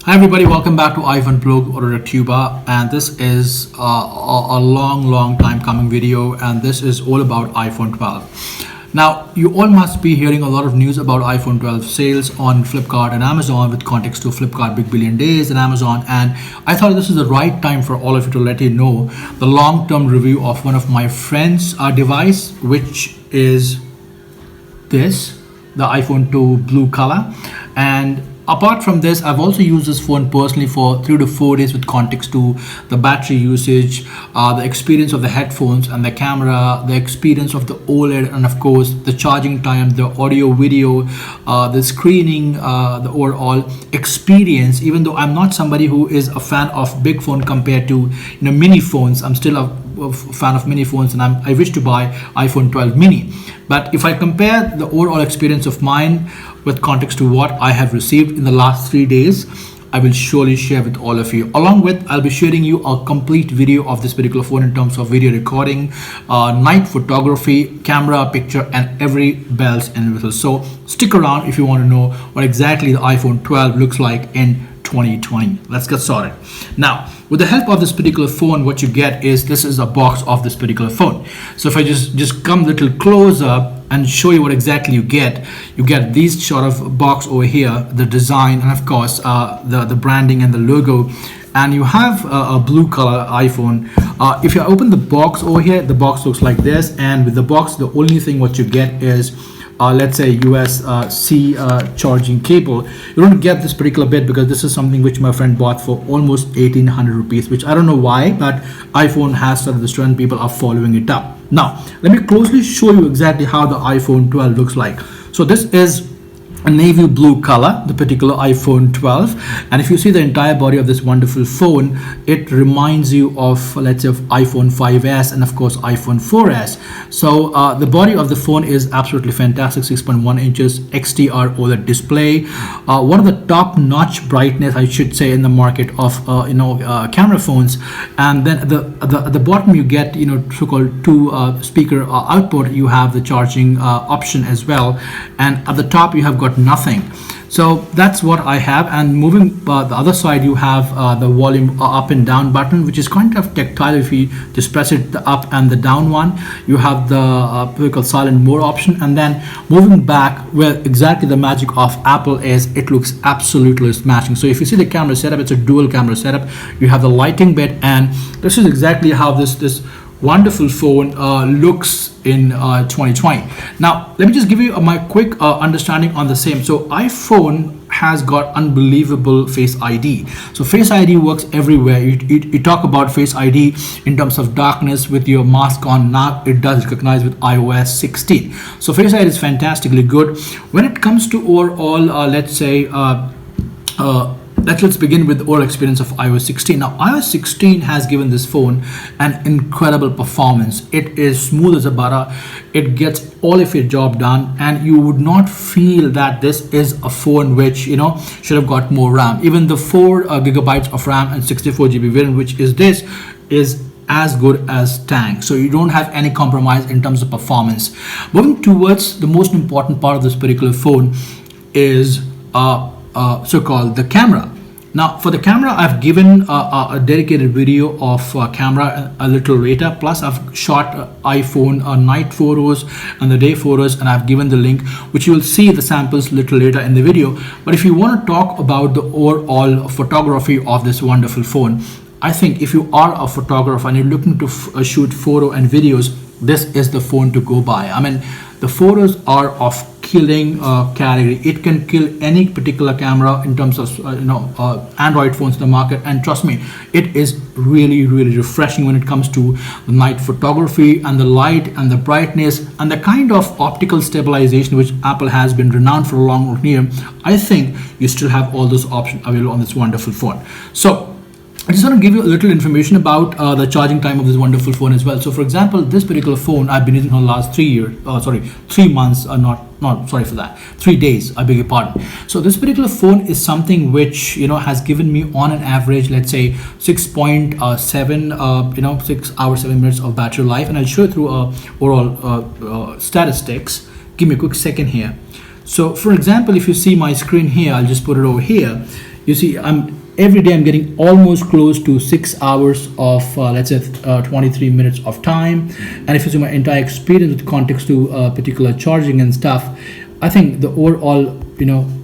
Hi everybody, welcome back to iPhone Bloke or a tuber, and this is a long time coming video, and this is all about iPhone 12. Now you all must be hearing a lot of news about iPhone 12 sales on Flipkart and Amazon with context to Flipkart Big Billion Days and Amazon, and I thought this is the right time for all of you to let you know the long-term review of one of my friends' device, which is this, the iPhone 2 blue color. And apart from this, I've also used this phone personally for 3 to 4 days with context to the battery usage, the experience of the headphones and the camera, the experience of the OLED, and of course the charging time, the audio video, the screening, the overall experience. Even though I'm not somebody who is a fan of big phone compared to mini phones, I'm still a fan of mini phones, and I wish to buy iPhone 12 mini. But if I compare the overall experience of mine with context to what I have received in the last 3 days, I will surely share with all of you. Along with, I'll be sharing you a complete video of this particular phone in terms of video recording, night photography, camera, picture, and every bells and whistles. So stick around if you want to know what exactly the iPhone 12 looks like in 2020. Let's get started. Now, with the help of this particular phone, what you get is this is a box of this particular phone. So if I just come a little closer and show you what exactly you get these sort of box over here, the design, and of course the branding and the logo, and you have a blue color iPhone. If you open the box over here, the box looks like this, and with the box, the only thing what you get is let's say USB-C charging cable. You don't get this particular bit because this is something which my friend bought for almost 1800 rupees, which I don't know why, but iPhone has started this trend. People are following it up. Now let me closely show you exactly how the iPhone 12 looks like. So this is a navy blue color, the particular iPhone 12, and if you see the entire body of this wonderful phone, it reminds you of, let's say, of iPhone 5s and of course iPhone 4s. So the body of the phone is absolutely fantastic, 6.1 inches XDR OLED display, one of the top-notch brightness, I should say, in the market of camera phones. And then at the bottom you get so-called two speaker output. You have the charging option as well, and at the top you have got nothing. So that's what I have. And moving the other side, you have the volume up and down button, which is kind of tactile. If you just press it, the up and the down one, you have the silent mode option. And then moving back, where exactly the magic of Apple is, it looks absolutely smashing. So if you see the camera setup, it's a dual camera setup. You have the lighting bit, and this is exactly how this wonderful phone looks in 2020. Now let me just give you my quick understanding on the same. So iPhone has got unbelievable Face ID. So Face ID works everywhere. You talk about Face ID in terms of darkness with your mask on. Now it does recognize with iOS 16. So Face ID is fantastically good. When it comes to overall, let's say let's begin with the overall experience of iOS 16. Now iOS 16 has given this phone an incredible performance. It is smooth as a butter. It gets all of your job done, and you would not feel that this is a phone which should have got more RAM. Even the 4 gigabytes of RAM and 64 GB variant, which is this, is as good as tank. So you don't have any compromise in terms of performance. Moving towards the most important part of this particular phone is so-called the camera. Now for the camera, I've given a dedicated video of camera a little later, plus I've shot iPhone night photos and the day photos, and I've given the link, which you will see the samples little later in the video. But if you want to talk about the overall photography of this wonderful phone, I think if you are a photographer and you're looking to shoot photo and videos, this is the phone to go by. I mean, the photos are of killing category. It can kill any particular camera in terms of Android phones in the market, and trust me, it is really refreshing when it comes to the night photography and the light and the brightness and the kind of optical stabilization which Apple has been renowned for a long time. I think you still have all those options available on this wonderful phone. So I just want to give you a little information about the charging time of this wonderful phone as well. So for example, this particular phone I've been using for the last 3 months, sorry for that, 3 days, I beg your pardon. So this particular phone is something which has given me on an average, let's say 6.7 6 hours 7 minutes of battery life, and I'll show you through overall statistics. Give me a quick second here. So for example, if you see my screen here, I'll just put it over here. You see I'm every day I'm getting almost close to 6 hours of let's say 23 minutes of time. And if you see my entire experience with context to particular charging and stuff, I think the overall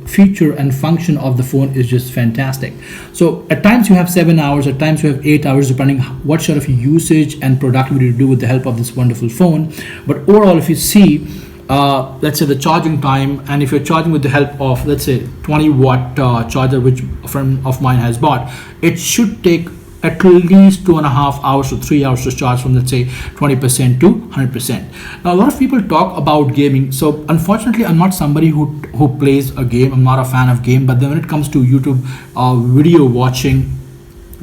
feature and function of the phone is just fantastic. So at times you have 7 hours, at times you have 8 hours, depending what sort of usage and productivity you do with the help of this wonderful phone. But overall, if you see let's say the charging time, and if you're charging with the help of, let's say, 20-watt charger, which a friend of mine has bought, it should take at least 2.5 hours to 3 hours to charge from, let's say, 20% to 100%. Now a lot of people talk about gaming. So unfortunately, I'm not somebody who plays a game. I'm not a fan of game. But then when it comes to YouTube video watching,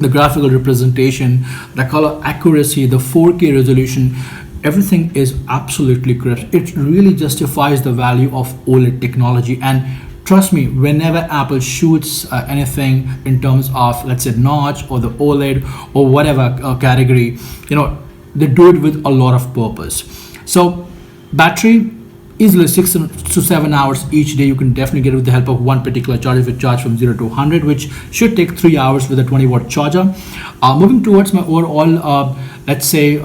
the graphical representation, the color accuracy, the 4K resolution, everything is absolutely correct. It really justifies the value of OLED technology. And trust me, whenever Apple shoots anything in terms of, let's say, notch or the OLED or whatever category, they do it with a lot of purpose. So battery, easily 6 to 7 hours each day. You can definitely get it with the help of one particular charger. If you charge from 0 to 100, which should take 3 hours with a 20-watt charger. Moving towards my overall, let's say,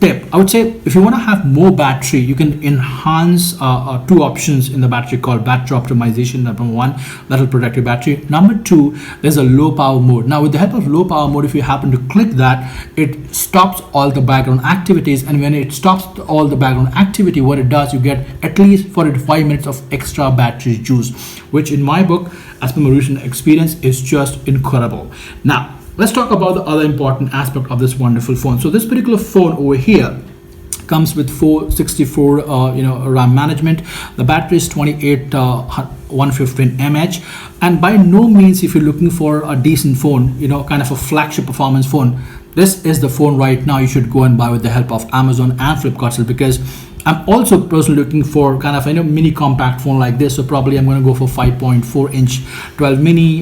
tip, I would say if you want to have more battery, you can enhance two options in the battery called battery optimization. Number one, that will protect your battery. Number two, there's a low power mode. Now with the help of low power mode, if you happen to click that, it stops all the background activities. And when it stops all the background activity, what it does, you get at least 45 minutes of extra battery juice, which in my book, as per my recent experience, is just incredible. Now let's talk about the other important aspect of this wonderful phone. So this particular phone over here comes with 464 RAM management. The battery is 28 115 mAh, and by no means, if you're looking for a decent phone, kind of a flagship performance phone, this is the phone right now you should go and buy with the help of Amazon and Flipkart, because I'm also personally looking for kind of mini compact phone like this. So probably I'm going to go for 5.4 inch 12 mini,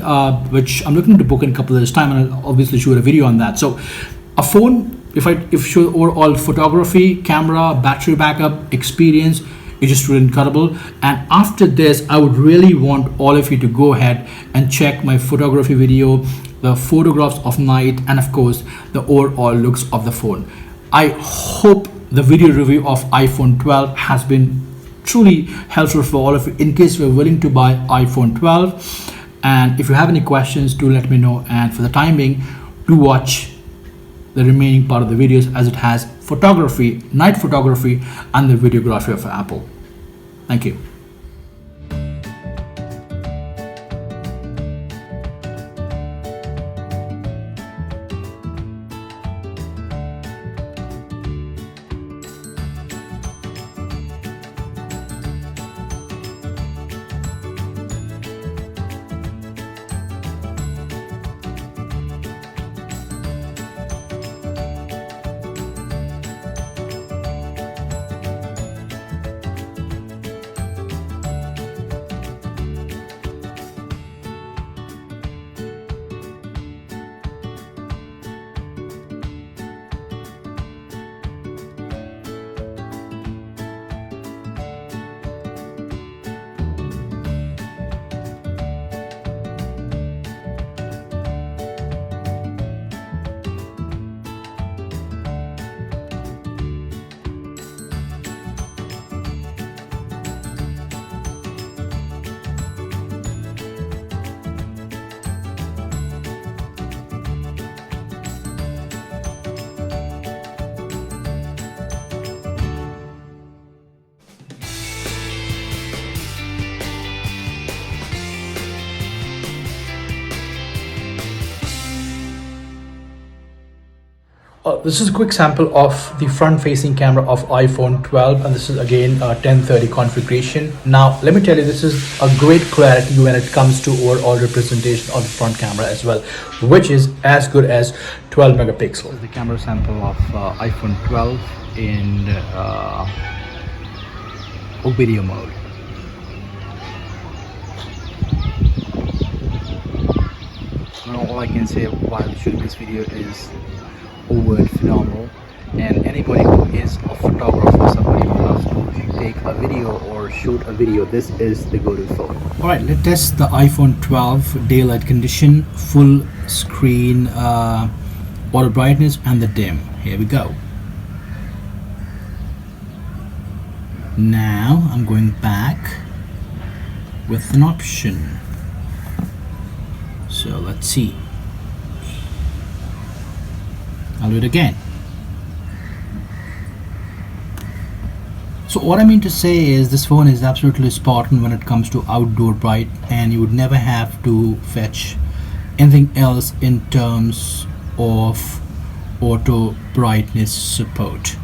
which I'm looking to book in a couple of days time, and I'll obviously shoot a video on that. So a phone, if show overall photography, camera, battery backup, experience, it's just really incredible. And after this, I would really want all of you to go ahead and check my photography video, the photographs of night, and of course the overall looks of the phone. I hope the video review of iPhone 12 has been truly helpful for all of you in case you're willing to buy iPhone 12. And if you have any questions, do let me know. And for the time being, do watch the remaining part of the videos, as it has photography, night photography, and the videography of Apple. Thank you. This is a quick sample of the front-facing camera of iPhone 12, and this is again a 1030 configuration. Now, let me tell you, this is a great clarity when it comes to overall representation of the front camera as well, which is as good as 12 megapixels. This is the camera sample of iPhone 12 in video mode. Now, all I can say while shooting this video is over phenomenal, and anybody who is a photographer, somebody who loves to take a video or shoot a video, this is the go-to phone. All right, let's test the iPhone 12 daylight condition, full screen, auto brightness, and the dim. Here we go. Now I'm going back with an option. So let's see. I'll do it again. So what I mean to say is this phone is absolutely spot on when it comes to outdoor bright, and you would never have to fetch anything else in terms of auto brightness support.